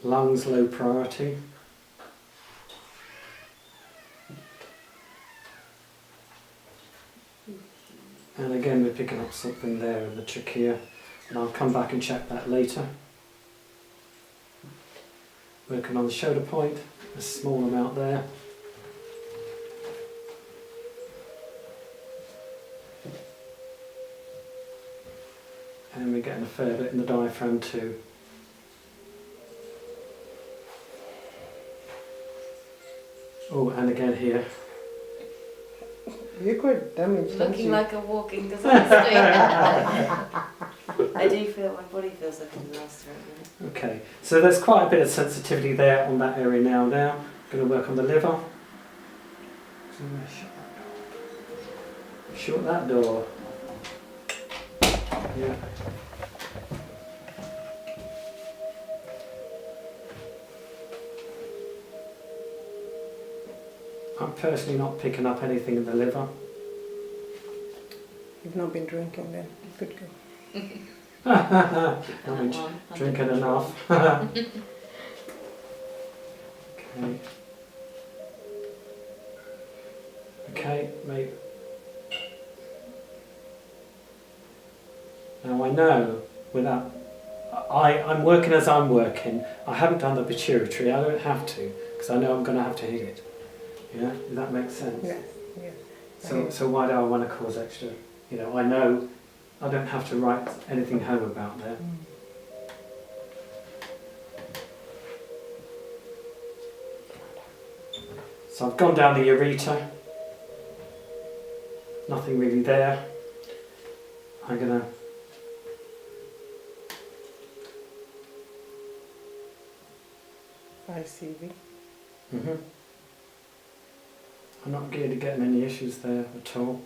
Lungs low priority. And again we're picking up something there in the trachea, and I'll come back and check that later. Working on the shoulder point, a small amount there. And we're getting a fair bit in the diaphragm too. Oh, and again here. You're quite damaged, don't Looking you? like a walking disaster. I do feel my body feels like a disaster at the minute. Okay, so there's quite a bit of sensitivity there on that area now. I'm going to work on the liver. So I'm going to shut that door. Yeah. I'm personally not picking up anything in the liver. You've not been drinking then. You could go. Not been drinking enough. Okay. Okay, mate. Now I know without I'm working as I'm working. I haven't done the pituitary. I don't have to because I know I'm going to have to hit it. Yeah, does that make sense? Yes, yes. So why do I want to cause extra? You know, I know I don't have to write anything home about that. So I've gone down the ureter. Nothing really there. I'm gonna ICV. I'm not really getting any issues there at all.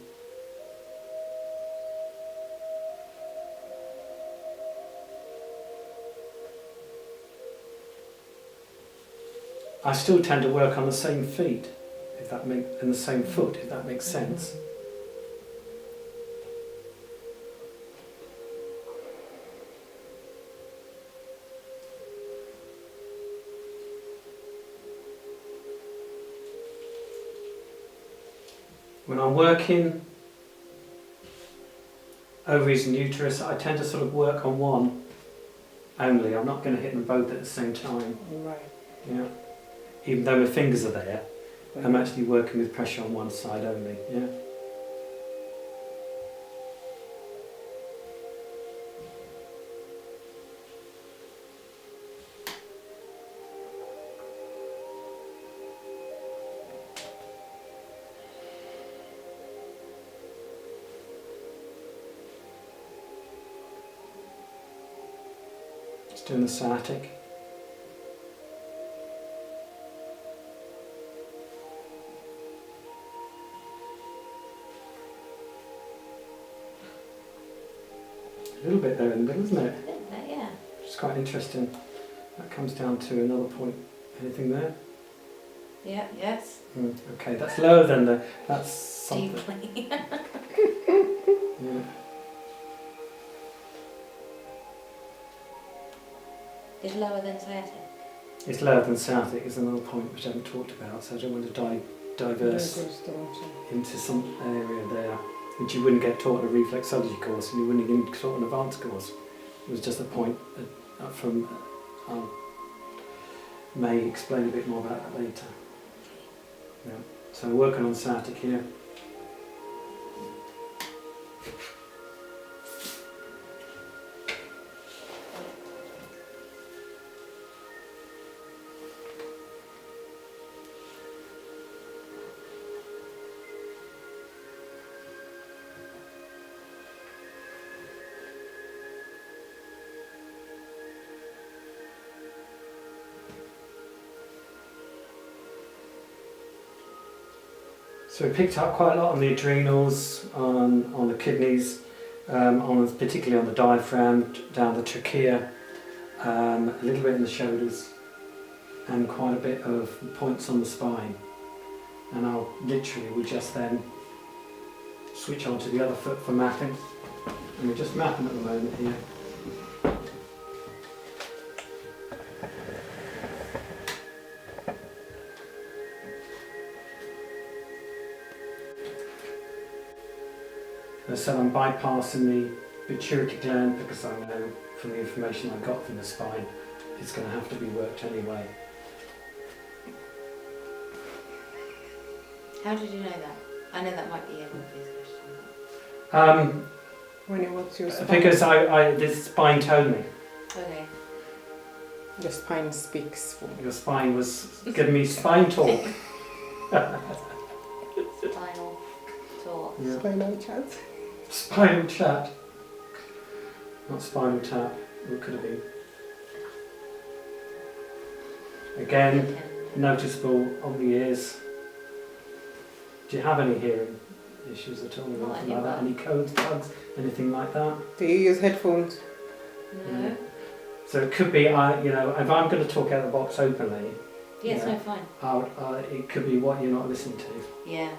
I still tend to work on the same feet, and the same foot, if that makes sense. When I'm working ovaries and uterus, I tend to sort of work on one only. I'm not going to hit them both at the same time. Right. Yeah. Even though my fingers are there, I'm actually working with pressure on one side only. Yeah. Just doing the sciatic. A little bit there in the middle, isn't it? Yeah. It's quite interesting. That comes down to another point. Anything there? Yeah, yes. Okay, that's lower than the. That's something. Deeply. Yeah. Is lower than sciatic. It's lower than sciatic is another point which I haven't talked about, so I don't want to diverse into some area there, which you wouldn't get taught in a reflexology course, and you wouldn't even get taught in an advanced course. It was just a point from. May explain a bit more about that later. Yeah. So working on sciatic here. So we picked up quite a lot on the adrenals, on the kidneys, particularly on the diaphragm, down the trachea, a little bit in the shoulders, and quite a bit of points on the spine. And we'll just then switch on to the other foot for mapping. And we're just mapping at the moment here. So I'm bypassing the pituitary gland because I know from the information I got from the spine it's going to have to be worked anyway. How did you know that? I know that might be an obvious question. When it works your spine, Because the spine told me. Okay. the spine speaks for Your spine was giving me spine talk. Spinal talk. Yeah. spinal chat. Spinal chat. Not spinal tap. What could it be? Again, noticeable on the ears. Do you have any hearing issues at all? Not Anything like that? Any codes, bugs, anything like that? Do you use headphones? No. So it could be, if I'm going to talk out the box openly, Yes, Yeah. no, fine. it could be what you're not listening to. Yeah.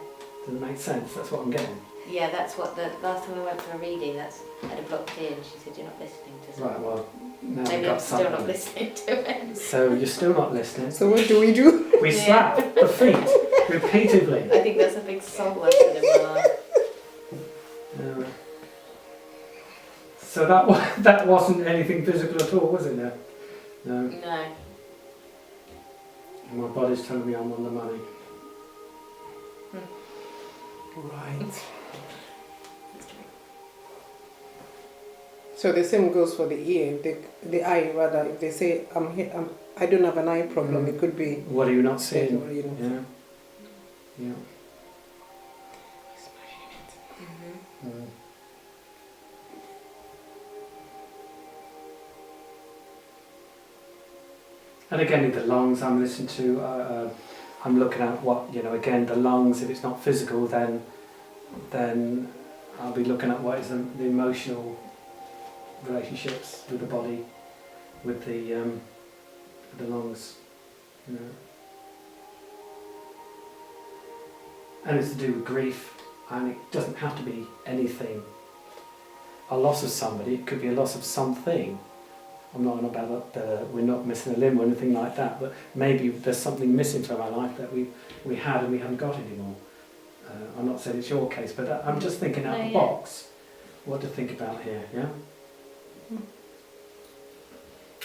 Does it make sense? That's what I'm getting. Yeah, that's what the last time I went for a reading, that's had a blocked ear, and she said you're not listening to Right, something. well, now Maybe we've I'm got still something. not listening to it. So you're still not listening. So what do we do? We Yeah. slap the feet repeatedly. I think that's a big soul lesson in my life. So that wasn't anything physical at all, was it? No. No. No. My body's telling me I'm on the money. Right. So the same goes for the ear, the eye rather. If they say I don't have an eye problem, it could be. What are you not seeing? What are you not Yeah. Yeah. Mm-hmm. Mm. And again, in the lungs, I'm listening to. I'm looking at what Again, the lungs. If it's not physical, then I'll be looking at what is the emotional relationships with the body, with the lungs. And it's to do with grief, and it doesn't have to be anything. A loss of somebody, it could be a loss of something. I'm not on about we're not missing a limb or anything like that, but maybe there's something missing from our life that we had and we haven't got anymore. I'm not saying it's your case, but I'm just thinking out the box what to think about here, yeah?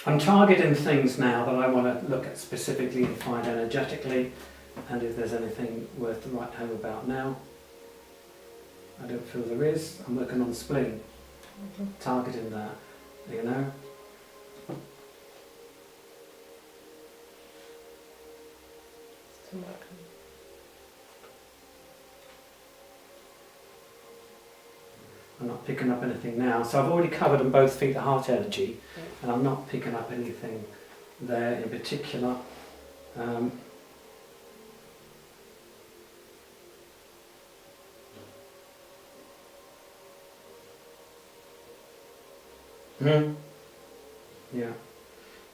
I'm targeting things now that I want to look at specifically and find energetically, and if there's anything worth writing home about now. I don't feel there is. I'm working on the spleen, targeting that, I'm not picking up anything now. So I've already covered on both feet the heart energy, and I'm not picking up anything there in particular. Yeah.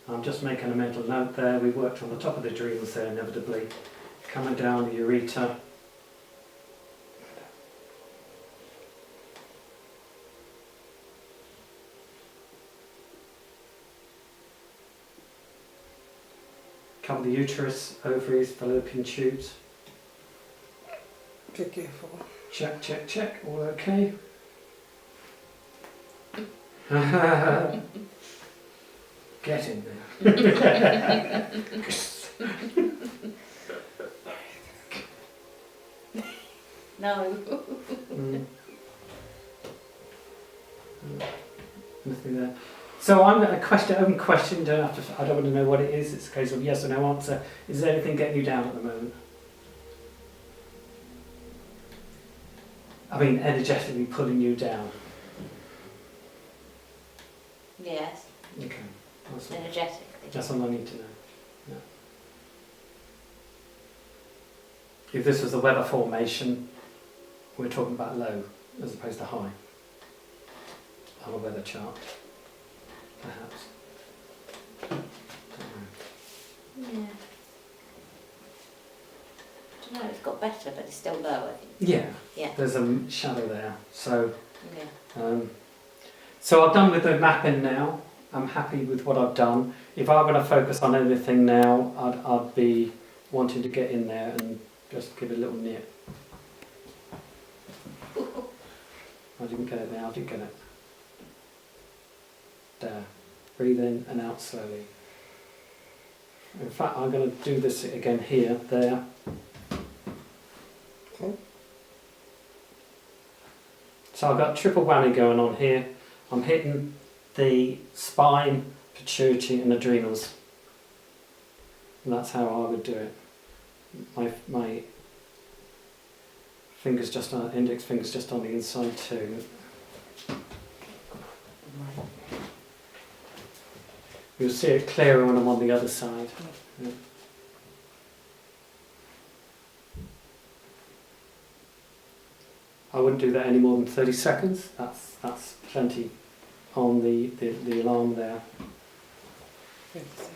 I'm just making a mental note there. We worked on the top of the adrenals there inevitably. Coming down the ureter. Cover the uterus, ovaries, fallopian tubes. Be careful. Check, check, check. All okay? Get in there. No. Nothing there. So I'm a open question. I don't want to know what it is. It's a case of yes or no answer. Is there anything getting you down at the moment? I mean, energetically pulling you down. Yes. Okay. Energetically. That's all I need to know. Yeah. If this was a weather formation, we're talking about low as opposed to high on a weather chart, perhaps. Yeah. I don't know, it's got better, but it's still low, I think. Yeah. Yeah. There's a shadow there. So, Yeah. so I've done with the mapping now. I'm happy with what I've done. If I'm going to focus on anything now, I'd be wanting to get in there and just give it a little nip. I didn't get it there, I did get it. There. Breathe in and out slowly. In fact, I'm going to do this again here, there. Okay. So I've got triple whammy going on here. I'm hitting the spine, pituitary and adrenals. And that's how I would do it. My fingers just on, index fingers just on the inside too. You'll see it clearer when I'm on the other side. Yeah. I wouldn't do that any more than 30 seconds. That's plenty on the alarm there. 30 seconds.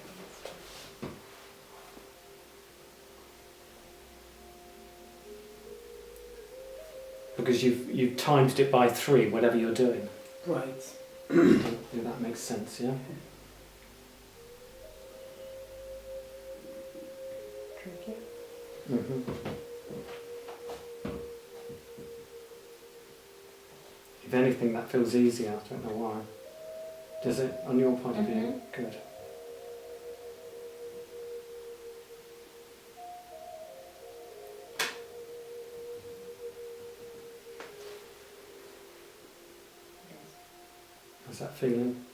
Because you've timed it by 3, whatever you're doing. Right. If that makes sense, yeah? Tricky. Mm-hmm. If anything, that feels easier. I don't know why. Does it, on your point of view? Good. How's that feeling?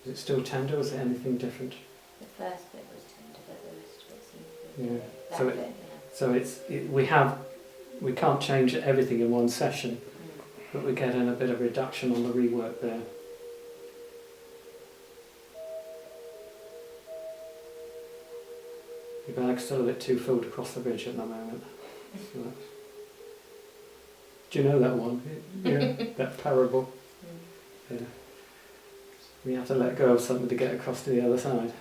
Is it still tender or is it anything different? The first bit was tender, but the rest of it seemed to be Yeah. that So bit, we can't change everything in one session, but we're getting a bit of reduction on the rework there. Your bag's still a bit too filled across the bridge at the moment. So do you know that one? Yeah, that parable. Yeah. We have to let go of something to get across to the other side.